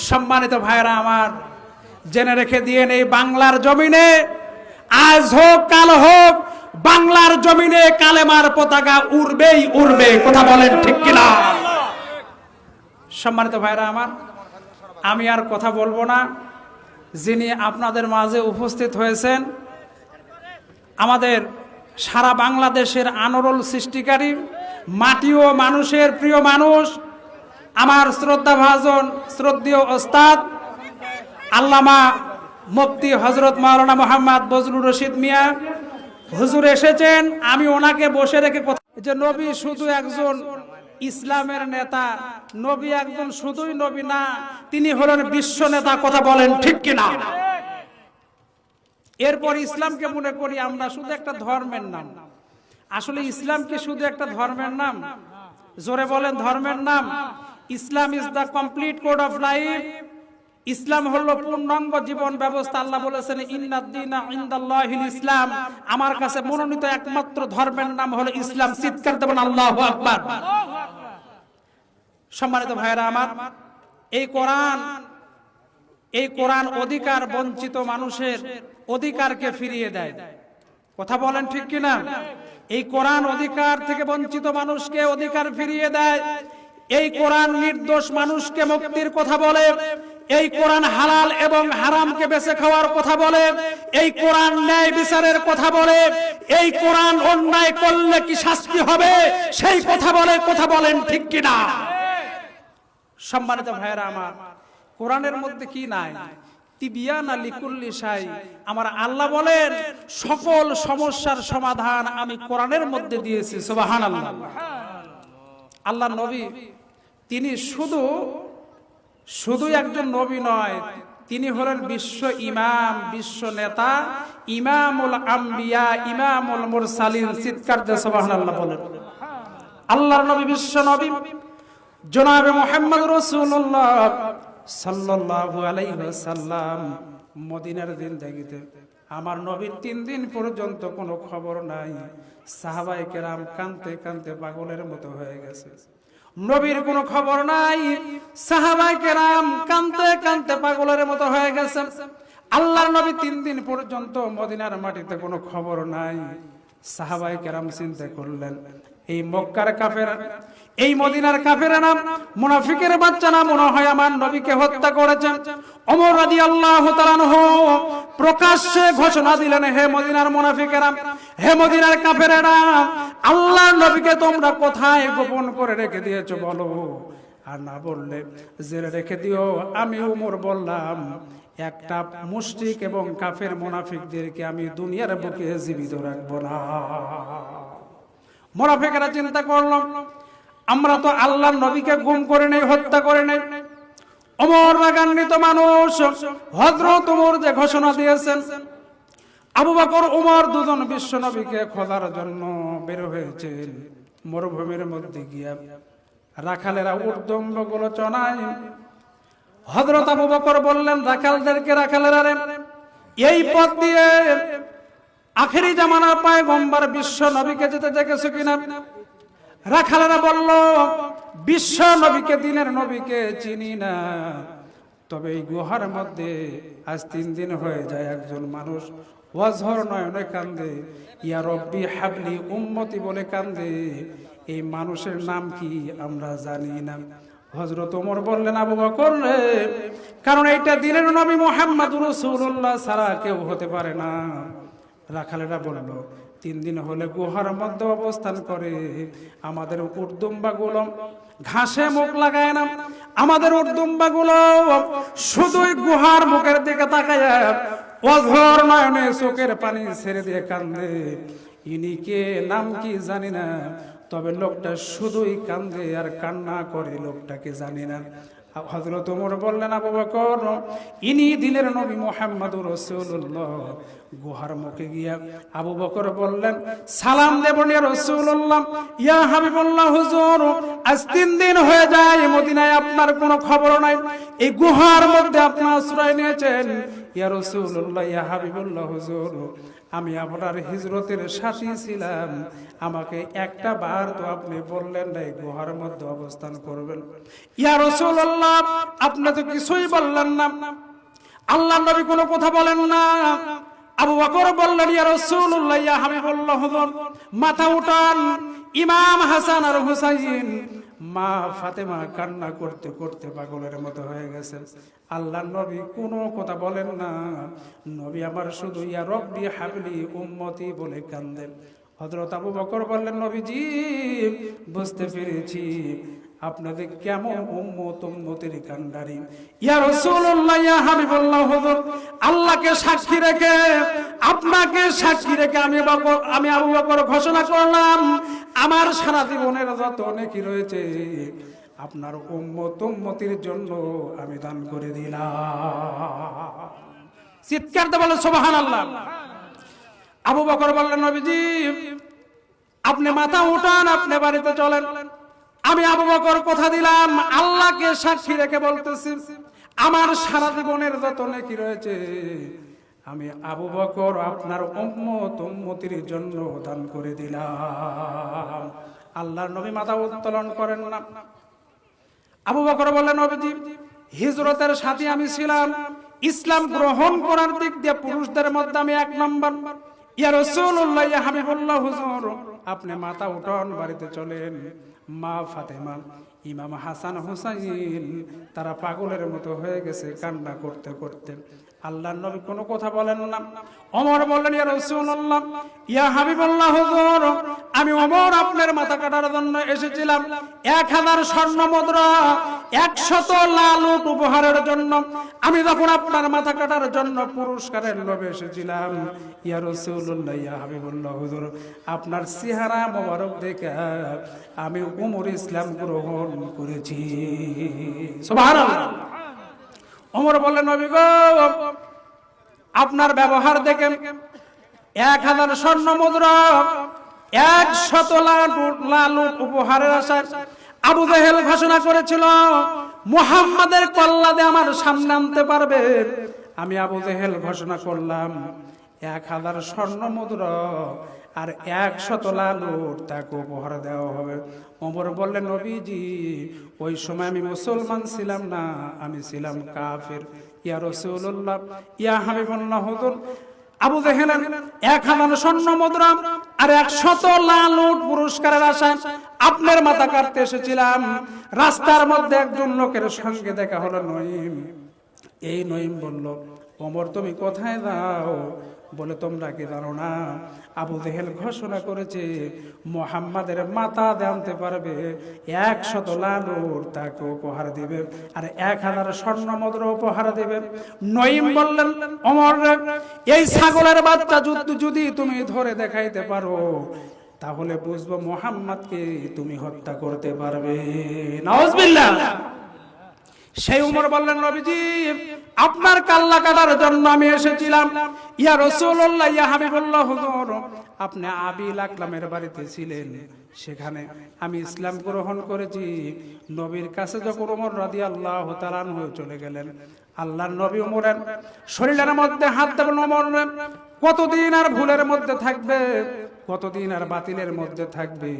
সম্মানিত ভাইরা আমার, জেনে রেখে দিয়েন, এই বাংলার জমিনে আজ হোক কাল হোক বাংলার জমিনে কালেমার পতাকা উড়বেই উড়বে। কথা বলেন ঠিক কিনা? সম্মানিত ভাইরা আমার, আমি আর কথা বলবো না। যিনি আপনাদের মাঝে উপস্থিত হয়েছেন, আমাদের সারা বাংলাদেশের আনরল সৃষ্টিকারী, মাটি ও মানুষের প্রিয় মানুষ, আমার শ্রদ্ধাভাজন শ্রদ্ধেয় ওস্তাদ আল্লামা মুফতি হযরত মাওলানা মোহাম্মদ বজলুর রশিদ মিয়া হুজুর এসেছেন। আমি ওনাকে বসে রেখে কথা, যে নবী শুধু একজন ইসলামের নেতা, নবী একজন শুধুই নবী না, তিনি হলেন বিশ্ব নেতা। কথা বলেন ঠিক কিনা? এরপর ইসলামকে মনে করি আমরা শুধু একটা ধর্মের নাম। আসলে ইসলাম কি শুধু একটা ধর্মের নাম? জোরে বলেন, ধর্মের নাম। Islam is the complete code of life. ইসলাম হলো পূর্ণাঙ্গ জীবন ব্যবস্থা। আল্লাহ বলেছেন ইন্নাদ-দীনা ইনদাল্লাহিল ইসলাম, আমার কাছে মনোনীত একমাত্র ধর্মের নাম হলো ইসলাম। চিৎকার দেবেন আল্লাহু আকবার। সম্মানিত ভাইরা আমার, এই কোরআন অধিকার বঞ্চিত মানুষের অধিকারকে ফিরিয়ে দেয়। কথা বলেন ঠিক কিনা? এই কোরআন অধিকার থেকে বঞ্চিত মানুষকে অধিকার ফিরিয়ে দেয়। এই কোরআন নির্দোষ মানুষকে মুক্তির কথা বলে। এই কোরআন হালাল এবং হারামকে বেছে খাওয়ার কথা বলে। এই কোরআন ন্যায় বিচারের কথা বলে। এই কোরআন অন্যায় করলে কি শাস্তি হবে সেই কথা বলে। কথা বলেন ঠিক কিনা? সম্মানিত ভাইরা আমার, কোরআনের মধ্যে কি নাই? তিবিয়ানা লিকুল্লি শাই। আমার আল্লাহ বলেন সকল সমস্যার সমাধান আমি কোরআনের মধ্যে দিয়েছি। সুবহানাল্লাহ। আল্লাহ নবী তিনি শুধু একজন নবী নয়, তিনি হলেন বিশ্ব ইমাম, বিশ্ব নেতা, ইমামুল আম্বিয়া, ইমামুল মুরসালিন। চিৎকার দিয়ে সুবহানাল্লাহ বলেন। আল্লাহর নবী বিশ্ব নবী জনাবে মুহাম্মদ রাসূলুল্লাহ সাল্লাল্লাহু আলাইহি ওয়াসাল্লাম মদিনার জিন্দেগিতে আমার নবীর 3 দিন পর্যন্ত কোনো খবর নাই। সাহাবায়ে কেরাম কাঁদতে কাঁদতে পাগলের মতো হয়ে গেছে। নবীর কোনো খবর নাই, সাহাবায়ে কেরাম কাঁদতে কাঁদতে পাগলের মতো হয়ে গেছে। আল্লাহর নবী 3 দিন পর্যন্ত মদিনার মাটিতে কোনো খবর নাই। সাহাবায়ে কেরাম চিন্তা করলেন, এই মক্কার কাফের, এই মদিনার কাফেরা নাম মুনাফিকের বাচ্চারা মনে হয় আমার নবীকে হত্যা করেছে। ওমর রাদিয়াল্লাহু তাআলা আনহু প্রকাশ্যে ঘোষণা দিলেন, হে মদিনার মুনাফিকেরা, হে মদিনার কাফেরেরা, আল্লাহর নবীকে তোমরা কোথায় গোপন করে রেখে দিয়েছো বলো, আর না বললে জেলে রেখে দিও। আমি ওমর বললাম, একটা মুশরিক এবং কাফের মুনাফিকদেরকে আমি দুনিয়ার বুকে জীবিত রাখবো না। মুনাফিকরা চিন্তা করলাম, আমরা তো আল্লাহর নবীকে গুম করে নেই, হত্যা করে নেই। ওমর রাগান্বিত মানুষ, হযরত ওমর যে ঘোষণা দিয়েছেন, আবু বকর ওমর দুজন বিশ্ব নবীকে খোঁজার জন্য বের হয়েছেন। মরুভূমির মধ্যে গিয়া রাখালেরা উর্দম্বগুলো চনায়। হযরত আবু বকর বললেন রাখালদেরকে, রাখালেরা রে, এই পথ দিয়ে আখেরি জামানার পয়গম্বর বিশ্ব নবীকে যেতে দেখেছো কিনা? রাখালেরা বলল, বিশ্ব নবীকে, দিনের নবীকে চিনি না, তবে এই গুহার মধ্যে আজ 3 দিন হয়ে যায় একজন মানুষ ওয়াজহর নয়নে কান্দে, ইয়া রব্বি হাবলি উম্মতি বলে কান্দে। এই মানুষের নাম কি আমরা জানি না। হযরত ওমর বললেন, আবু বকর রে, কারণ এইটা দিনের নবী মুহাম্মদুর রাসূলুল্লাহ ছাড়া কেউ হতে পারে না। রাখালেরা বলল, 3 দিন হলে গুহার মধ্যে অবস্থান করে। আমাদের উর্দুম্বাগুলো ঘাসে মুখ লাগায় না, আমাদের উর্দুম্বাগুলো শুধুই গুহার মুখের দিকে তাকায় অঝর নয়নে চোখের পানি ছেড়ে দিয়ে কান্দে। ইনি কে, নাম কি জানি না, তবে লোকটা শুধুই কান্দে আর কান্না করে, লোকটাকে জানি না। হযরত ওমর বললেন, আবু বকর, ইনি দিনের নবী মুহাম্মদুর রাসূলুল্লাহ। গুহার মুখে গিয়া আবু বকর বললেন, সালাম দেবন ইয়া রাসূলুল্লাহ, ইয়া হাবিবাল্লাহ, হুজুর আজ 3 দিন হয়ে যায় মদিনায় আপনার কোনো খবর নাই। এই গুহার মধ্যে আপনি আশ্রয় নিয়েছেন, ইয়া রাসূলুল্লাহ, ইয়া হাবিবুল্লাহ, হুজুর আমি আপনার হিজরতের সাথী ছিলাম, আমাকে একটা বার তো আপনি বললেন না গুহার মধ্যে অবস্থান করবেন। ইয়া রাসূলুল্লাহ, আপনি তো কিছুই বললেন না, আল্লাহর নবী কোনো কথা বলেন না। আবু বকর বললেন, ইয়া রাসূলুল্লাহ, ইয়া হাবিবুল্লাহ, হুজুর মাথা উঠান। ইমাম হাসান আর হুসাইন, মা ফাতেমা কান্না করতে করতে পাগলের মতো হয়ে গেছে। আল্লাহর নবী কোনো কথা বলেন না। নবী আমার শুধু ইয়া রব্বি হাবলি উম্মতি বলে কান্দেন। হযরত আবু বকর বললেন, নবীজি বুঝতে পেরেছি আপনাদের কেমন উম্মতির কান্ডারি। ইয়া রাসূলুল্লাহ, ইয়া হাবিবাল্লাহ, হুজুর আল্লাহকে সাক্ষী রেখে, আপনাকে সাক্ষী রেখে আমি আবু বকর ঘোষণা করলাম, আমার সারা জীবনের যত নেকি রয়েছে আপনার উম্মতির জন্য আমি দান করে দিলাম। চিৎকার দিয়ে বলেন সুবহানাল্লাহ। আবু বকর বললেন, নবীজি আপনি মাথা উঠান, আপনি বাড়িতে চলেন। আমি আবু বকর কথা দিলাম, আল্লাহকে সাক্ষী রেখে বলতেছি, আমার সারা জীবনের যত নেকি রয়েছে আমি আবু বকর আপনার উম্মতির জন্য দান করে দিলাম। আল্লাহর নবী মাথা উত্তোলন করেন না। আবু বকর বললেন, নবীজি হিজরতের সাথে আমি ছিলাম, ইসলাম গ্রহণ করার দিক দিয়ে পুরুষদের মধ্যে আমি এক নম্বর। ইয়া রাসূলুল্লাহ, ইয়া হাবিবুল্লাহ, হুজুর আপনি মাথা উঠান, বাড়িতে চলেন। মা ফাতেমা, ইমাম হাসান হুসাইন তারা পাগলের মতো হয়ে গেছে কান্না করতে করতে। আল্লাহর নবী কোনো কথা বলেন না। ওমর বললেন, ইয়া রাসূলুল্লাহ, ইয়া হাবিবাল্লাহ, হুজুর আমি ওমর আপনার মাথা কাটার জন্য এসেছিলাম 1000 স্বর্ণ মুদ্রা 100 লাল উট উপহারের জন্য। আমি যখন আপনার মাথা কাটার জন্য পুরস্কারের লোভে এসেছিলাম, ইয়া রাসূলুল্লাহ, ইয়া হাবিবাল্লাহ, হুজুর আপনার চেহারা মোবারক দেখে আমি ওমর ইসলাম গ্রহণ করেছি। সুবহানাল্লাহ। ওমর বললেন, নবী গো আপনার ব্যবহার দেখে 1000 স্বর্ণ মুদ্রা 100 লাল উট উপহারের আশায় আবু জেহেল ঘোষণা করেছিল মুহাম্মাদের কল্লাদে আমার সামনে আনতে পারবে। আমি আবু জেহেল ঘোষণা করলাম 1000 স্বর্ণ মুদ্রা আর 100 লাল উট তাকে উপহার দেওয়া হবে। ওমর বললেন, নবীজি ওই সময় আমি মুসলমান ছিলাম না, আমি ছিলাম কাফের। ইয়া রাসূলুল্লাহ, ইয়া হাবিবাল্লাহ, হুজুর আবু জেহেলের 1000 স্বর্ণ মুদ্রা আর 100 লাল উট পুরস্কারের আশায় আপনার মাথা কাটতে এসেছিলাম। রাস্তার মধ্যে একজন লোকের সঙ্গে দেখা হলো, নঈম। এই নঈম বলল, ওমর তুমি কোথায় যাও? বলে, তোমরা কি জানো না আবু জেহেল ঘোষণা করেছে মুহাম্মাদের মাথা আনতে পারবে 100 লাল উট তাকে উপহার দিবে আর 1000 স্বর্ণ মুদ্রা উপহার দিবে। নঈম বললেন, ওমর এই ছাগলের বাচ্চা যদি তুমি ধরে দেখাইতে পারো তাহলে বুঝবো মুহাম্মাদকে তুমি হত্যা করতে পারবে। নাউজুবিল্লাহ। সেই উমর বললেন, নবীজি আপনার কাল্লা কাটার জন্য আমি এসেছিলাম। ইয়া রাসূলুল্লাহ, ইয়া হাবিবাল্লাহ, হুজুর আপনি আবি লাকলামের বাড়িতে ছিলেন, সেখানে আমি ইসলাম গ্রহণ করেছি। নবীর কাছে যখন ওমর রাদিয়াল্লাহু তাআলা আনহু চলে গেলেন, আল্লাহর নবী ওমরের শরীরের মধ্যে হাত দেবেন। ওমর কতদিন আর ভুলের মধ্যে থাকবে, কতদিন আর বাতিলের মধ্যে থাকবে?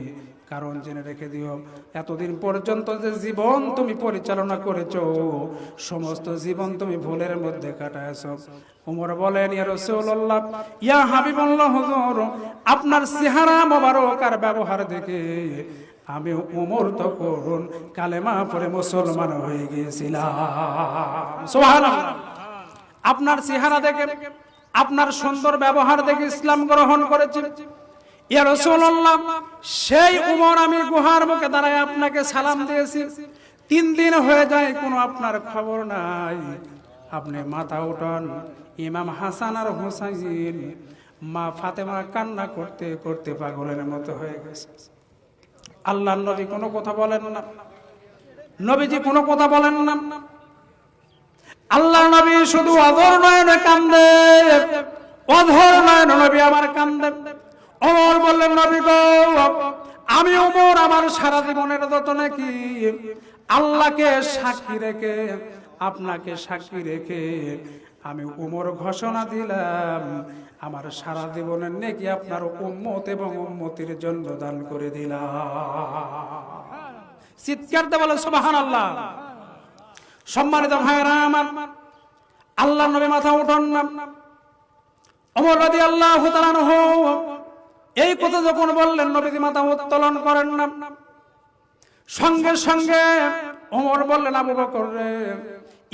কারণ জেনে রেখে দিও, এতদিন পর্যন্ত যে জীবন তুমি পরিচালনা করেছো সমস্ত জীবন তুমি ভুলের মধ্যে কাটায়ছো। ওমর বলেন, ইয়া রাসূলুল্লাহ, ইয়া হাবিবাল্লাহ, হুজুর আপনার চেহারা মোবারক আর ব্যবহার দেখে আমি ওমর তখন কালেমা পড়ে মুসলমান হয়ে গিয়েছিলাম। সুবহানাল্লাহ। আপনার চেহারা দেখে, আপনার সুন্দর ব্যবহার দেখে ইসলাম গ্রহণ করেছি। ইয়া রাসূলুল্লাহ, সেই উমর আমি গুহার মুখে দাঁড়ায় আপনাকে সালাম দিয়েছি, 3 দিন হয়ে যায় কোনো আপনার খবর নাই। আপনি মাথা উঠান। ইমাম হাসান আর হুসাইন, মা ফাতেমা কান্না করতে করতে পাগলের মতো হয়ে গেছে। আল্লাহর নবী কোনো কথা বলেন না, নবীজি কোনো কথা বলেন না। আল্লাহর নবী শুধু অধর নয়নে কান্দে, অধর নয়নে নবী আমার কান্দে। ওমর বললেন, নবী গো আমি ওমর আমার সারা জীবনের যত নাকি আল্লাহকে সাক্ষী রেখে, আপনাকে সাক্ষী রেখে আমি উমর ঘোষণা দিলাম আমার সারা জীবনের নেকি আপনার উম্মত এবং উম্মতির জন্য দান করে দিলাম। চিৎকার দিয়ে বলেন সুবহানাল্লাহ। সম্মানিত ভাইরা আমার, আল্লাহর নবী মাথা উঠান না। ওমর রাদিয়াল্লাহু তাআলা আনহু এই কথা যখন বললেন, নবীজি মাথা উত্তোলন করেন না। সঙ্গে সঙ্গে ওমর বললেন, আবু বকর রে,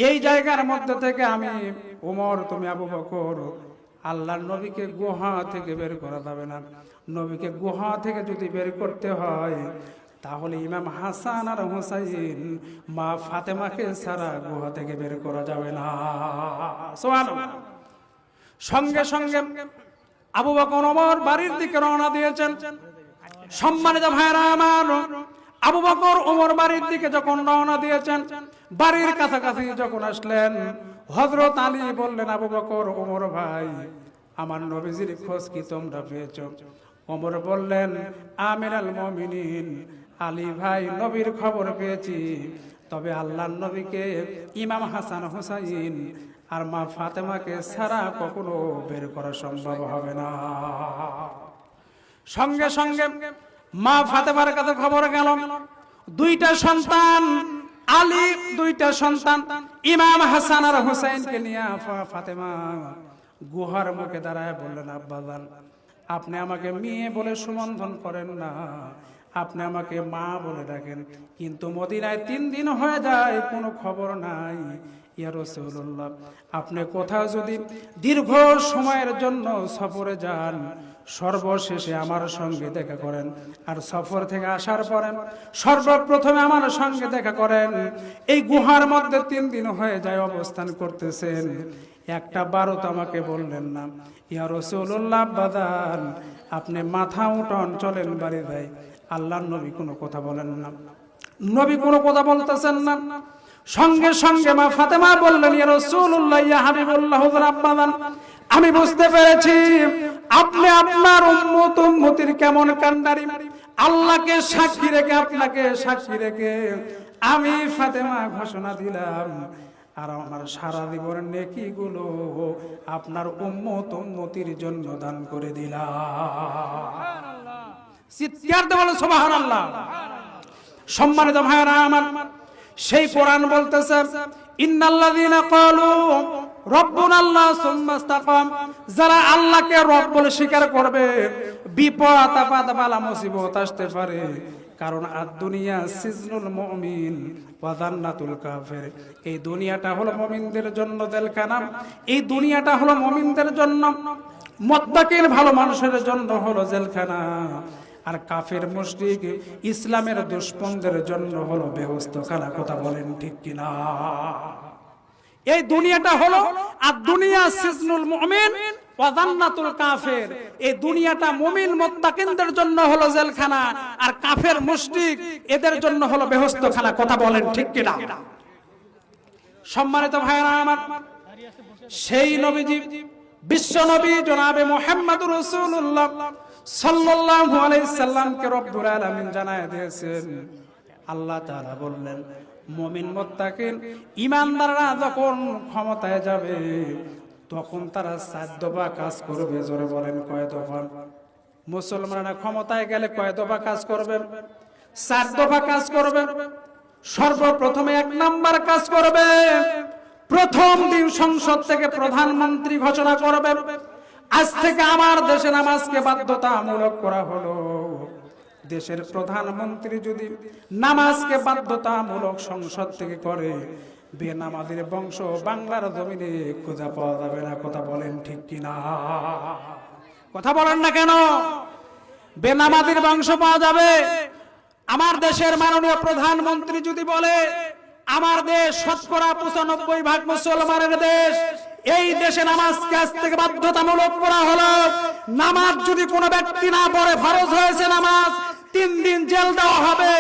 এই জায়গার মধ্যে থেকে আমি ওমর, তুমি আবু বকর, আল্লাহর নবীকে গুহা থেকে বের করা যাবে না। নবীকে গুহা থেকে যদি বের করতে হয় তাহলে ইমাম হাসান আর হুসাইন মা ফাতেমাকে ছাড়া গুহা থেকে বের করা যাবে না। সুবহানাল্লাহ। সঙ্গে সঙ্গে আবু বকর ওমর বাড়ির দিকে রওনা দিয়েছেন। সম্মানিত ভাইরা আমার, আবু বকর ওমর বাড়ির দিকে যখন রওনা দিয়েছেন, বাড়ির কাছাকাছি যখন আসলেন, হযরত আলী বললেন, আবু বকর, ওমর ভাই, আমার নবীজির খোঁজ কি তোমরা পেয়েছো? ওমর বললেন, আমিরুল মুমিনিন, আলী ভাই, নবীর খবর পেয়েছি, তবে আল্লাহর নবীকে ইমাম হাসান হুসাইন আর মা ফাতেমাকে ছাড়া কখনো বের করা সম্ভব হবে না। সঙ্গে সঙ্গে মা ফাতেমার কাছে খবর গেল, দুইটা সন্তান আলী, দুইটা সন্তান ইমাম হাসান আর হুসাইনকে নিয়ে ফাতেমা গুহার মুখে দাঁড়ায় বললেন, আব্বাজান, আপনি আমাকে মেয়ে বলে সম্বোধন করেন না, আপনি আমাকে মা বলে ডাকেন, কিন্তু মদিনায় 3 দিন হয়ে যায় কোনো খবর নাই। ইয়া রাসূলুল্লাহ, আপনি কোথাও যদি দীর্ঘ সময়ের জন্য সফরে যান, সর্বশেষে আমার সঙ্গে দেখা করেন, আর সফর থেকে আসার পরে সর্বপ্রথমে আমার সঙ্গে দেখা করেন। এই গুহার মধ্যে 3 দিন হয়ে যায় অবস্থান করতেছেন, একটা বারও তো আমাকে বললেন না। ইয়া রাসূলুল্লাহ, বাদান, আপনি মাথা উঠান, চলেন বাড়ি যাই। আল্লাহর নবী কোনো কথা বলেন না, নবী কোনো কথা বলতেছেন না। সঙ্গে সঙ্গে মা ফাতেমা বললেন, ইয়া রাসূলুল্লাহ, ইয়া হাবিবুল্লাহ, বাদান, আমি বুঝতে পেরেছি আপনি আপনার উম্মত উম্মতির কেমন কান্ডারি। আল্লাহকে সাক্ষী রেখে, আপনাকে সাক্ষী রেখে আমি ফাতেমা ঘোষণা দিলাম আর আমার সারা জীবনের নেকিগুলো আপনার উম্মত উম্মতির জন্য দান করে দিলাম। চিৎকার দিয়ে বলেন সুবহানাল্লাহ। সম্মানিত ভাইরা আমার, সেই কোরআন বলতেছে, ইন্নাল্লাযীনা ক্বালু রব্বুনাল্লাহ সুম্মা ইসতাকাম, যারা আল্লাহকে রব বলে স্বীকার করবে, বিপদ আপদ বালা মুসিবত আসতে পারে, কারণ দুনিয়া সিজনুল মুমিন ওয়া জান্নাতুল কাফির, এই দুনিয়াটা হলো মুমিনদের জন্য জেলখানা, এই দুনিয়াটা হলো মুমিনদের জন্য, মুত্তাকিন ভালো মানুষের জন্য হলো জেলখানা, আর কাফের মুশরিক ইসলামের দুশমনদের জন্য হলো বেহেশতখানা। কথা বলেন ঠিক কিনা? এই দুনিয়াটা হলো আর দুনিয়া সিজনুল মুমিন ওয়া জান্নাতুল কাফির, এই দুনিয়াটা মুমিন মুত্তাকিনদের জন্য হলো জেলখানা, আর কাফের মুশরিক এদের জন্য হলো বেহেশতখানা। কথা বলেন ঠিক কিনা? সম্মানিত ভাইরা আমার, সেই নবীজি বিশ্ব নবী জনাবে মুহাম্মদুর রাসূলুল্লাহ সাল্লাল্লাহু আলাইহি সাল্লামকে রব্বুল আলামিন জানায় দিয়েছেন, আল্লাহ তাআলা বললেন, মুমিন মুত্তাকিন ঈমানদাররা যখন ক্ষমতায় যাবে তখন তারা 4 দফা কাজ করবে। জোরে বলেন, কয় দফা? মুসলমানরা ক্ষমতায় গেলে কয় দফা কাজ করবে? 4 দফা কাজ করবে। সর্বপ্রথমে 1 নাম্বার কাজ করবে, প্রথম দিন সংসদ থেকে প্রধানমন্ত্রী ঘোষণা করবে, আজ থেকে আমার দেশে নামাজকে বাধ্যতামূলক করা হলো। দেশের প্রধানমন্ত্রী যদি নামাজকে বাধ্যতামূলক সংসদ থেকে করে, বেনামাজির বংশ বাংলার জমিনে খুঁজে পাওয়া যাবে না। কথা বলেন ঠিক কিনা? কথা বলেন না কেন? বেনামাজির বংশ পাওয়া যাবে। আমার দেশের মাননীয় প্রধানমন্ত্রী যদি বলে, আমার দেশ শতকরা 95% মুসলমানের দেশ, এই দেশে নামাজকে আজ থেকে বাধ্যতামূলক করা হলো, নামাজ যদি কোনো ব্যক্তি না পড়ে, ফরজ হয়েছে নামাজ, 3 দিন জেল দেওয়া হবে,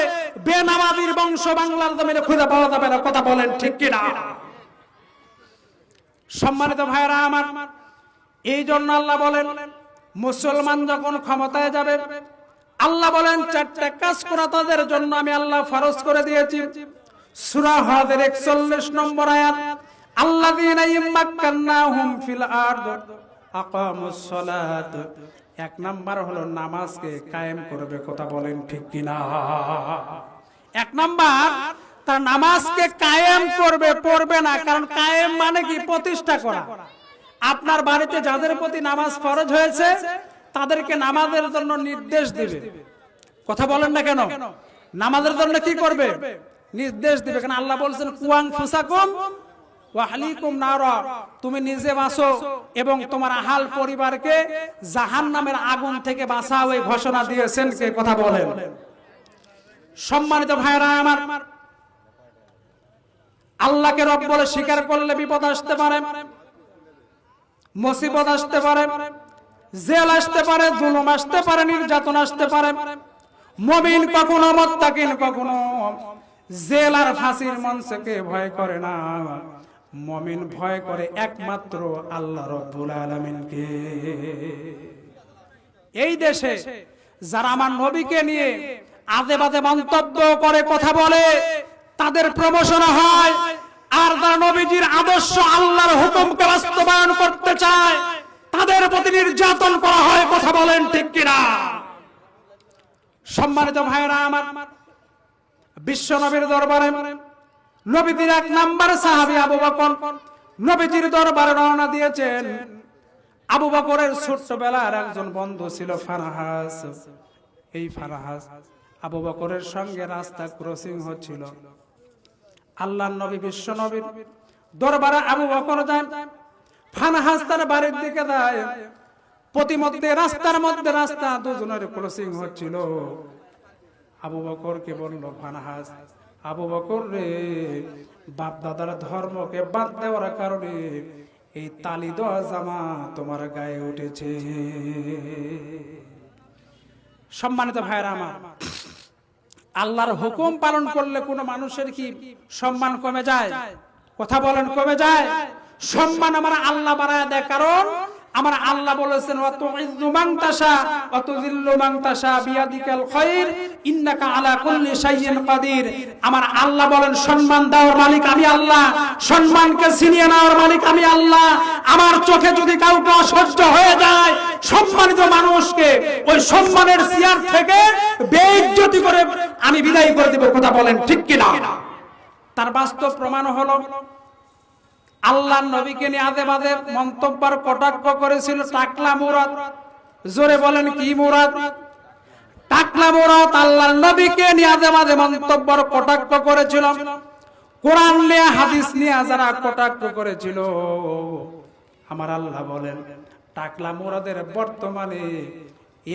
বেনামাজির বংশ বাংলার জমিনে খুঁজে পাওয়া যাবে না। কথা বলেন ঠিক কিনা? সম্মানিত ভাইরা আমার, এই জন্য আল্লাহ বলেন, মুসলমান যখন ক্ষমতায় যাবে, আল্লাহ বলেন 4টা কাজ করা তাদের জন্য আমি আল্লাহ ফরজ করে দিয়েছি। সূরা হজের 41 নম্বর আয়াত, আল্লাযীনা ইম্মাক্কান্নাহুম ফিল আরদ আকামুস সালাত। এক নাম্বার হলো নামাজকে কায়েম করবে, কথা বলেন ঠিক কিনা? এক নাম্বার তার নামাজকে কায়েম করবে, পড়বে না। কারণ কায়েম মানে কি? প্রতিষ্ঠা করা। আপনার বাড়িতে যাদের প্রতি নামাজ ফরজ হয়েছে তাদেরকে নামাজের জন্য নির্দেশ দিবে, কথা বলেন না কেন? নামাজের জন্য কি করবে? নির্দেশ দিবে। কারণ আল্লাহ বলছেন কুয়াং ফুসাকুম ওয়া আহলিকুম নারা, তুমি নিজে বাঁচো এবং তোমার আহাল পরিবারকে জাহান্নামের আগুন থেকে বাঁচাও, এই ঘোষণা দিয়েছেন কে? কথা বলেন। সম্মানিত ভাইরা আমার, আল্লাহকে রব বলে স্বীকার করলে বিপদ আসতে পারে, মুসিবত আসতে পারে, জেল আসতে পারে, জুলুম আসতে পারে, নির্যাতন আসতে পারে। মুমিন কখনো মুত্তাকিন কখনো জেল আর ফাঁসির মঞ্চকে ভয় করে না। মুমিন ভয় করে একমাত্র আল্লাহ রাব্বুল আলামিনকে। এই দেশে যারা আমার নবীকে নিয়ে আজে বাজে মন্তব্য করে, কথা বলে, তাদের প্রমোশন হয়। আর যারা নবীজির আদর্শ আল্লাহর হুকুমকে বাস্তবায়ন করতে চায় তাদের প্রতি নির্যাতন করা হয়, কথা বলেন ঠিক কিনা? সম্মানিত ভাইরা আমার, বিশ্ব নবীর দরবারে নবীজির এক নাম্বার সাহাবী আবু বকর নবীজির দরবারে রওনা দিয়েছেন। আবু বকরের ছোট্টবেলার একজন বন্ধু ছিল ফারাহাস। এই ফারাহাস আবু বকরের সঙ্গে রাস্তা ক্রসিং হচ্ছিল। আল্লাহর নবী বিশ্ব নবীর দরবারে আবু বকর যায়, ফারাহাস তার বাড়ির দিকে যায়। প্রতিমধ্যে রাস্তার মধ্যে রাস্তা দুজনের ক্রসিং হচ্ছিল। আবু বকরকে বলল ফারাহাস, আবু বকর রে, বাপ দাদার ধর্মকে বাদ দেওয়ার কারণে এই তালি দেওয়া জামা তোমার গায়ে উঠেছে। সম্মানিত ভাইরা আমার, আল্লাহর হুকুম পালন করলে কোনো মানুষের কি সম্মান কমে যায়? কথা বলেন, কমে যায়? সম্মান আমার আল্লাহ বাড়ায় দেয়। কারণ আমার আল্লাহ বলেছেন ওয়া তুইজ্জু মান তাশা ওয়া তুযিল্লু মান তাশা বিয়াদিকাল খায়র ইন্নাকা আলা কুল্লি শাইইন কাদির। আমার আল্লাহ বলেন সম্মান দেওয়ার মালিক আমি আল্লাহ, সম্মানকে ছিনিয়ে নেওয়ার মালিক আমি আল্লাহ। আমার চোখে যদি কাউকে অসহ্য হয়ে যায়, সম্মানিত মানুষকে ওই সম্মানের চেয়ার থেকে বেইজ্জতি করে আমি বিদায় করে দেব, কথা বলেন ঠিক কিনা? তার বাস্তব প্রমাণ হলো আল্লাহর নবীকে নিয়ে আজে বাজে মন্তব্য কটাক্ষ করেছিল টাকলা মুরাদ। জোরে বলেন কি মুরাদ? টাকলা মুরাদ আল্লাহর নবীকে নিয়ে আজে বাজে মন্তব্য কটাক্ষ করেছিল। কোরআন নিয়ে হাদিস নিয়ে যারা কটাক্ষ করেছিল, আমার আল্লাহ বলেন টাকলা মুরাদের বর্তমানে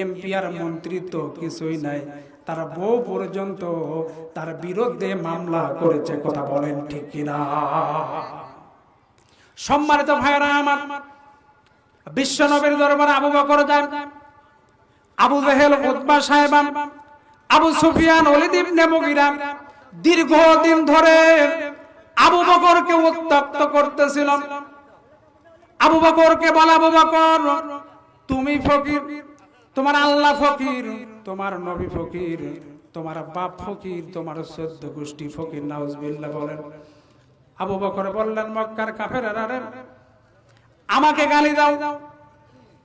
এমপি আর মন্ত্রী তো কিছুই নাই, তার বউ পর্যন্ত তার বিরুদ্ধে মামলা করেছে, কথা বলেন ঠিক কিনা? সম্মানিত ভাইরা আমার, বিশ্ব নবীর দরবারে আবু বকর যান। আবু জেহেল, উতবা, সাইবা, আবু সুফিয়ান, ওলীদ ইবনে মুগীরা দীর্ঘদিন ধরে আবু বকরকে উত্ত্যক্ত করতেছিল। আবু বকরকে বলে, আবু বকর তুমি ফকির, তোমার আল্লাহ ফকির, তোমার নবী ফকির, তোমার বাপ ফকির, তোমার 14 গোষ্ঠী ফকির। নাউজুবিল্লাহ বলেন। আবু বকর বললেন মক্কার কাফেররা রে, আমাকে গালি দাও,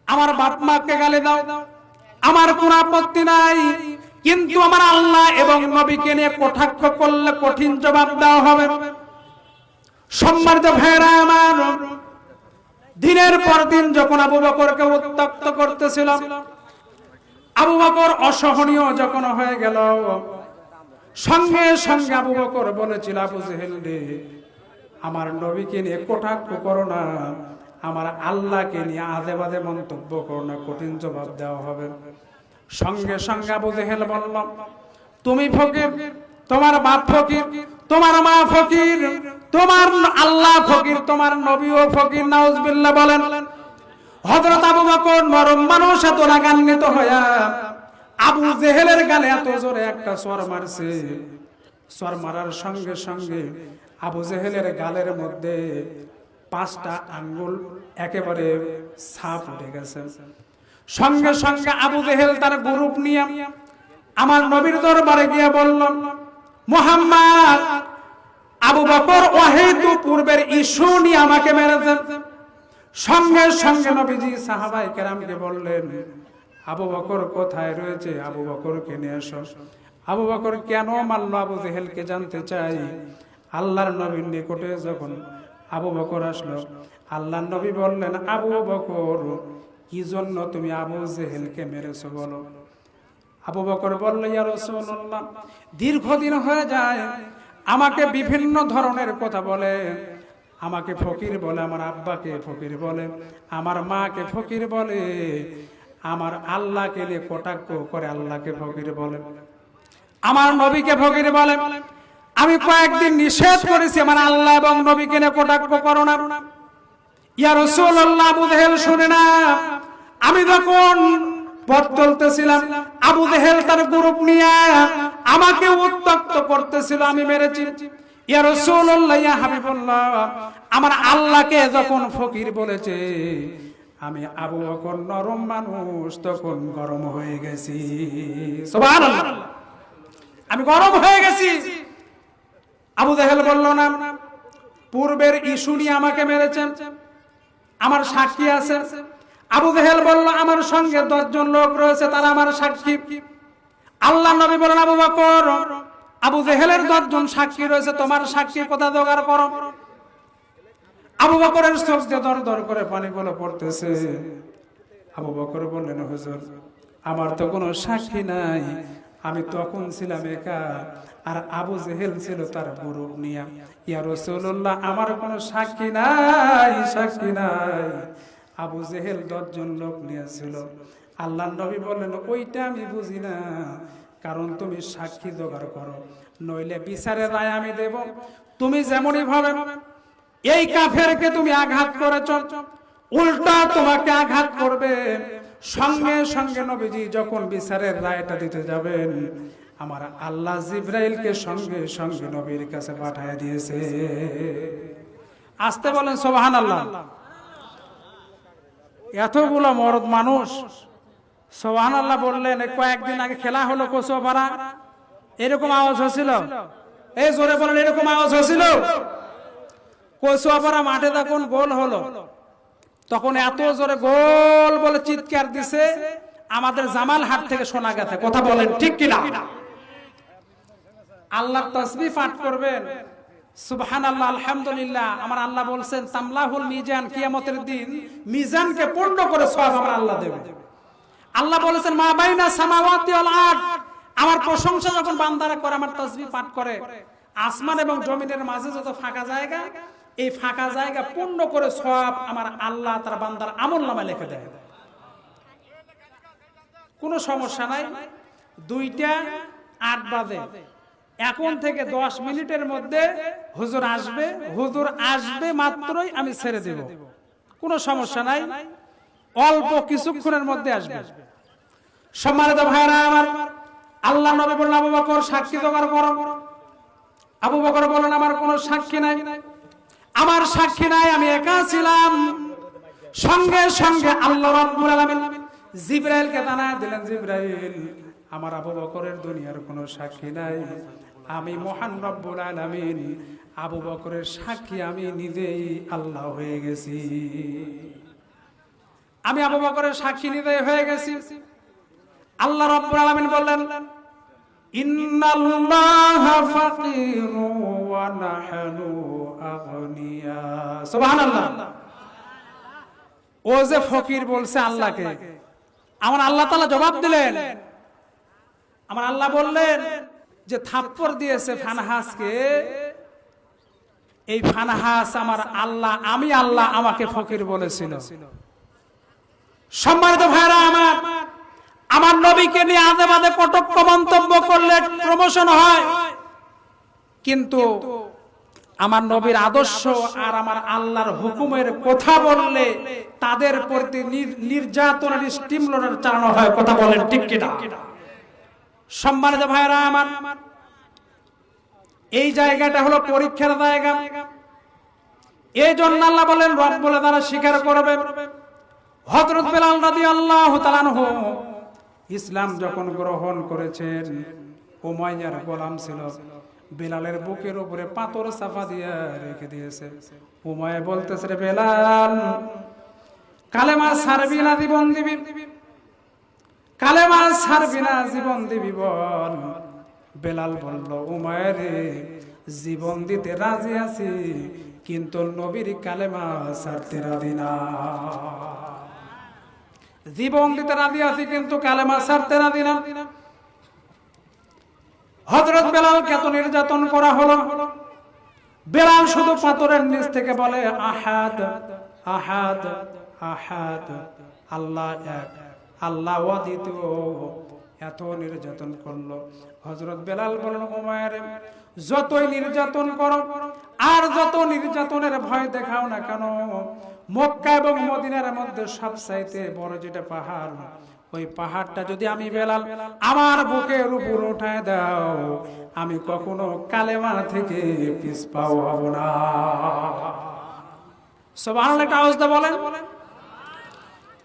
আমার বাপ মাকে গালি দাও, আমার কোনো আপত্তি নাই, কিন্তু আমার আল্লাহ এবং নবীকে নিয়ে কটাক্ষ করলে কঠিন জবাব দেওয়া হবে। সম্মানিত ভাইরা আমার, দিনের পর দিন যখন আবু বকরকে উত্ত্যক্ত করতেছিল, আবু বকর অসহনীয় যখন হয়ে গেল, সঙ্গে সঙ্গে আবু বকর বলেছিল, আবু জেহেল রে, আমার নবীকে নিয়ে কটাক্ষ করো না, আমার আল্লাহকে নিয়ে আজে বাজে মন্তব্য করো না, কঠিন জবাব দেওয়া হবে। সঙ্গে সঙ্গে আবু জেহেল বলল, তুমি ফকির, তোমার বাপ ফকির, তোমার মা ফকির, তোমার আল্লাহ ফকির, তোমার নবীও ফকির। নাউজুবিল্লাহ বলেন। হযরত আবু বকর নরম মানুষ, এত রাগান্বিত হয়া আবু জেহেলের গালে এত জোরে একটা চর মারছে। চর মারার সঙ্গে সঙ্গে আবু জেহেলের গালের মধ্যে 5টা আঙ্গুল একেবারে ছাপ উঠে গেছে। সঙ্গে সঙ্গে আবু জেহেল তার গ্রুপ নিয়ে আমার নবীর দরবারে গিয়ে বলল, মুহাম্মদ আবু বকর ওয়াহিদ পূর্বের ইস্যু নিয়ে আমাকে মেরেছেন। সঙ্গে সঙ্গে নবীজি সাহাবায়ে কেরামকে বললেন, আবু বকর কোথায় রয়েছে? আবু বকরকে নিয়ে এসো। আবু বকর কেন মারল আবু জেহেলকে জানতে চাই। আল্লাহর নবীর নিকটে যখন আবু বকর আসলো, আল্লাহর নবী বললেন, আবু বকর কি জন্য তুমি আবু জেহেলকে মেরেছো বলো। আবু বকর বলল, ইয়া রাসূলুল্লাহ, দীর্ঘদিন হয়ে যায় আমাকে বিভিন্ন ধরনের কথা বলে, আমাকে ফকির বলে, আমার আব্বাকে ফকির বলে, আমার মাকে ফকির বলে, আমার আল্লাহকে নিয়ে কটাক্ষ করে, আল্লাহকে ফকির বলে, আমার নবীকে ফকির বলে। আমি কয়েকদিন নিষেধ করেছি আমার আল্লাহ এবং নবীকে নিয়ে কটাক্ষ করো না। ইয়া রাসূলুল্লাহ, আবু জেহেল শুনে না। আমি যখন পথ চলতেছিলাম, আবু জেহেল তার গ্রুপ নিয়ে আমাকে উত্ত্যক্ত করতেছিল, আমি মেরেছি। ইয়া রাসূলুল্লাহ, ইয়া হাবিবাল্লাহ, আমার আল্লাহকে যখন ফকির বলেছে, আমি আবু বকর নরম মানুষ, তখন গরম হয়ে গেছি। সুবহানাল্লাহ, আমি গরম হয়ে গেছি। আবু জেহেল বলল, না, পূর্বের ইস্যু নিয়ে আমাকে মেরেছেন, আমার সাক্ষী আছে। আবু জেহেল বলল, আমার সঙ্গে 10 জন লোক রয়েছে, তারা আমার সাক্ষী। আল্লাহ নবী বলেন, আবু বকর, আবু জেহেলের 10 জন সাক্ষী রয়েছে, তোমার সাক্ষী কথা জোগাড় করো। আবু বকরের চোখ দিয়ে দর দর করে পানিগুলো পড়তেছে। আবু বকর বললেন, হুজুর, আমার তো কোনো সাক্ষী নাই, আমি তখন ছিলাম একা, আর আবু জেহেল ছিল তার গ্রুপ নিয়ে। ইয়া রাসূলুল্লাহ, আমার কোনো সাক্ষী নাই, সাক্ষী নাই। আবু জেহেল 10 জন লোক নিয়েছিল। আল্লাহর নবী বললেন, ওইটা আমি বুঝি না, কারণ তুমি সাক্ষী জোগাড় করো, নইলে বিচারের রায় আমি দেব। তুমি যেমনই ভাবে এই কাফেরকে তুমি আঘাত করেছ, উল্টা তোমাকে আঘাত করবে। সঙ্গে সঙ্গে নবীজি যখন বিচারের রায়টা দিতে যাবেন, আমার আল্লাহ জিবরাইলকে সঙ্গে সঙ্গে নবীর কাছে পাঠিয়ে দিয়েছে। আসতে বলেন সুবহানাল্লাহ। এতগুলো মরদ মানুষ সুবহানাল্লাহ বললেন। কয়েকদিন আগে খেলা হলো কোচোপাড়া, এরকম আওয়াজ হয়েছিল। এই জোরে বলেন, এরকম আওয়াজ হয়েছিল। কোচোপাড়া মাঠে তখন গোল হলো, তখন এত জোরে গোল বলে চিৎকার দিছে, আমাদের জামালহাট থেকে শোনা গেছে। কথা বলেন ঠিক কিনা? আল্লাহর তাসবিহ পাঠ করবেন, সুবহানাল্লাহ, আলহামদুলিল্লাহ। আমার আল্লাহ বলছেন, তামলাহুল মিজান, কিয়ামতের দিন মিজানকে পূর্ণ করে সওয়াব আমার আল্লাহ দেবে। আল্লাহ বলেছেন, মা বাইনা সামাওয়াতি ওয়াল আরদ, আমার প্রশংসা যখন বান্দারা করে, আমার তাসবিহ পাঠ করে, আসমান এবং জমিনের মাঝে যত ফাঁকা জায়গা, এই ফাঁকা জায়গা পূর্ণ করে সওয়াব আমার আল্লাহ তার বান্দার আমলনামায় লিখে দেয়। কোনো সমস্যা নাই। 2:08 বাজে, এখন থেকে 10 মিনিটের মধ্যে হুজুর আসবে। হুজুর আসবে মাত্রই আমি ছেড়ে দেব, কোনো সমস্যা নাই। অল্প কিছুক্ষণের মধ্যে আসবে। সম্মানিত ভাইরা আমার, আল্লাহ নবী বললেন, আবু বকর সাক্ষী জোগাড় করো। আবু বকর বলেন, আমার কোনো সাক্ষী নাই, আমার সাক্ষী নাই, আমি একা ছিলাম। সঙ্গে সঙ্গে আল্লাহ রাব্বুল আলামিন জিবরাইলকে জানায় দিলেন, জিবরাইল, আমার আবু বকরের দুনিয়ার কোনো সাক্ষী নাই, আমি মহান রব্বুল আলামিন আবু বকরের সাক্ষী, আমি নিজেই আল্লাহ হয়ে গেছি। আমি আবু বকরের সাক্ষী নিজেই হয়ে গেছি। আল্লাহ রাব্বুল আলামিন বললেন, ইন্নাল্লাহা ফাকিরু ওয়া নাহনু আগনিয়া। সুবহানাল্লাহ। ও যে ফকির বলছে আল্লাহকে, আমার আল্লাহ তাআলা জবাব দিলেন। আমার আল্লাহ বললেন যে থাপ্পড় দিয়েছে ফানহাসকে, এই ফানহাস আমার আল্লাহ, আমি আল্লাহ আমাকে ফকির বলেছিল। সম্মানিত ভাইরা আমার, আমার নবীকে নিয়ে আজে বাজে কটুক্ত মন্তব্য করলে প্রমোশন হয়, কিন্তু আমার নবীর আদর্শ আর আমার আল্লাহর হুকুমের কথা বললে তাদের প্রতি নির্যাতনের স্টিমুলার চালানো হয়। কথা বলেন ঠিক কিনা? সম্মানিত ভাইরা আমার, এই জায়গাটা হলো পরীক্ষার জায়গা। এই জন্য আল্লাহ বলেন, রব বলে তারা স্বীকার করবে। হযরত বেলাল রাদিয়াল্লাহু তাআলা আনহু ইসলাম যখন গ্রহণ করেছেন, উমাইয়ার গোলাম ছিল, বেলালের বুকের উপরে পাথর চাপা দিয়ে রেখে দিয়েছে। উমাইয়া বলতেছে, রে বেলাল, কালেমা ছাড়বি না জীবন দিবি? কালেমা ছাড়বি না জীবন দিবি বল। বেলাল বলল, উমাইয়া রে, জীবন দিতে রাজি আছি, কিন্তু নবীর কালেমা ছাড়তে রাজি না। জীবন দিতে রাজি আছি, কিন্তু কালেমা ছাড়তে রাজি না। হযরত বেলালকে এত নির্যাতন করা হলো, বেলাল শুধু পাথরের নিচ থেকে বলে, আহাদ আহাদ আহাদ, আল্লাহ এক, আল্লাহ দ্বিতীয়। এত নির্যাতন করলো। হযরত বেলাল বলল, উমাইয়া, যতই নির্যাতন করো আর যত নির্যাতনের ভয় দেখাও না কেন, মক্কা এবং মদিনার মধ্যে সবচাইতে বড় যেটা পাহাড়, ওই পাহাড়টা যদি আমি বেলাল আমার বুকের উপর উঠায় দাও, আমি কখনো কালেমা থেকে পিছপাও হব না। সুবহানাল্লাহ, একটা আওয়াজ দিয়ে বলেন,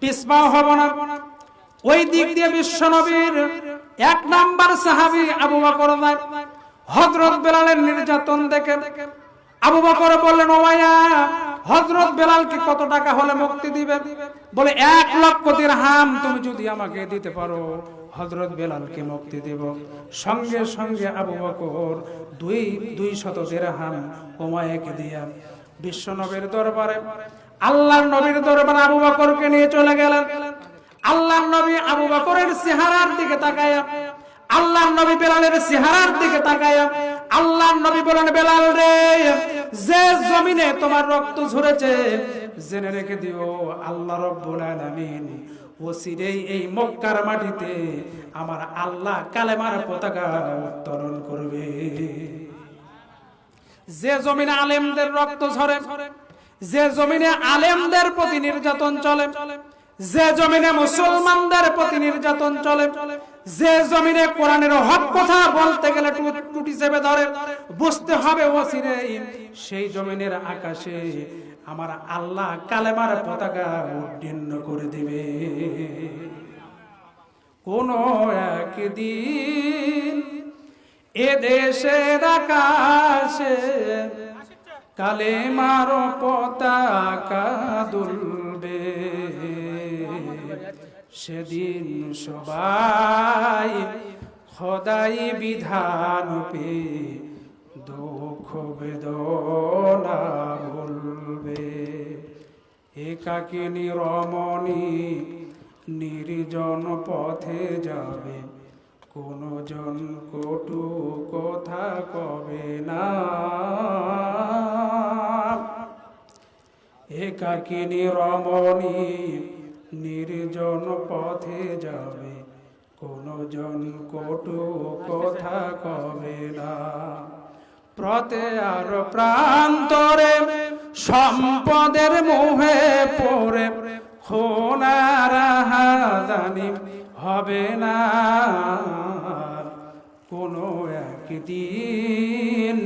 পিছপাও হব না। ওই দিক দিয়ে বিশ্ব নবীর এক নাম্বার সাহাবী আবু বকর হযরত বেলালের নির্যাতন দেখে আবু বকর বললেন, উমাইয়া, হযরত বেলালকে কত টাকা হলে মুক্তি দিবেন? বলে, 1 লক্ষ দিরহাম তুমি যদি আমাকে দিতে পারো, হযরত বেলালকে মুক্তি দেব। সঙ্গে সঙ্গে আবু বকর 200 দিরহাম উমাইয়াকে দিয়া বিশ্ব নবীর দরবারে, আল্লাহর নবীর দরবারে আবু বকরকে নিয়ে চলে গেলেন। আল্লাহর নবী আবু বকরের চেহারার দিকে তাকায়া, আল্লাহর নবী বেলালের চেহারার দিকে তাকায়া আল্লাহর নবী বলেন, বেলাল রে, যে জমিনে তোমার রক্ত ঝরেছে, জেনে রেখে দিও, আল্লাহ রাব্বুল আলামিন ওসিরেই এই মক্কার মাটিতে আমার আল্লাহ কালেমার পতাকা উত্তোলন করবে। যে জমিনে আলেমদের রক্ত ঝরে, যে জমিনে আলেমদের প্রতি নির্যাতন চলে, যে জমিনে মুসলমানদের প্রতি নির্যাতন চলে, যে জমিনে কোরআনের হক কথা বলতে গেলে টুটি চেপে ধরে, বুঝতে হবে ওসিরেই সেই জমিনের আকাশে আমার আল্লাহ কালেমার পতাকা উড্ডীন করে দিবে। কোন একদিন এ দেশের আকাশে কালেমার পতাকা দুলবে, সেদিন সবাই খোদাই বিধান পে দুঃখ বেদনা ভুলবে। একাকিনী রমণী নির্জন পথে যাবে, কোন জন কটু কথা কবে না। একাকিনী রমণী নির্জন পথে যাবে, কোন জন কটু কথা কবে না। প্রতে আর প্রান্তরে সম্পদের মোহে পড়ে খোনার হাদানি হবে না। কোনো একদিন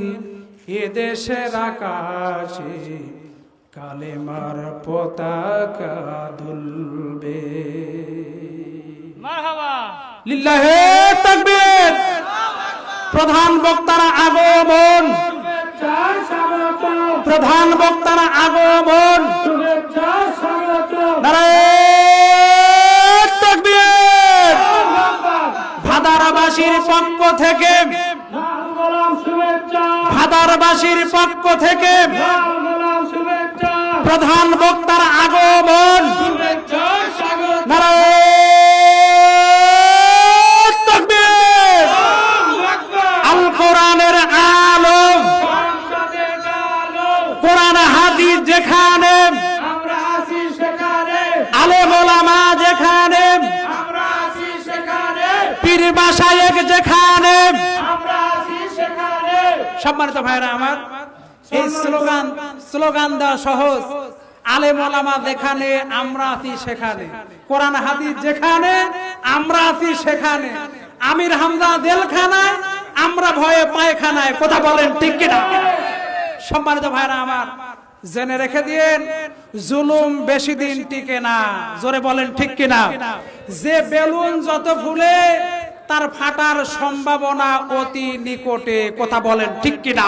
এ দেশের আকাশে কালেমার পতাকা দুলবে। মারহাবা, লিল্লাহে তাকবীর। প্রধান বক্তারা আগমন, প্রধান বক্তারা আগমন, নারায়ে তাকবীর। ভাদারবাসীর পক্ষ থেকে, ভাদারবাসীর পক্ষ থেকে প্রধান বক্তার আগমন, নারায়ে তাকবীর। আল কোরআনের আলো, কোরআন হাদিস যেখানে, আলেম ওলামা যেখানে, পীর মাশায়েখ যেখানে, সম্মানিত ভাইরা আমার, এই স্লোগান দেওয়া সহজ। আলেম ওলামা যেখানে, আমরা আছি সেখানে। কোরআন হাদিস যেখানে, আমরা আছি সেখানে। আমির হামজা জেলখানায়, আমরা ভয়ে পায়খানায়। কথা বলেন ঠিক কিনা? সম্মানিত ভাইরা আমার, জেনে রেখে দিন, জুলুম বেশি দিন টিকে না। জোরে বলেন ঠিক কিনা? যে বেলুন যত ফুলে তার ফাটার সম্ভাবনা অতি নিকটে। কথা বলেন ঠিক কিনা?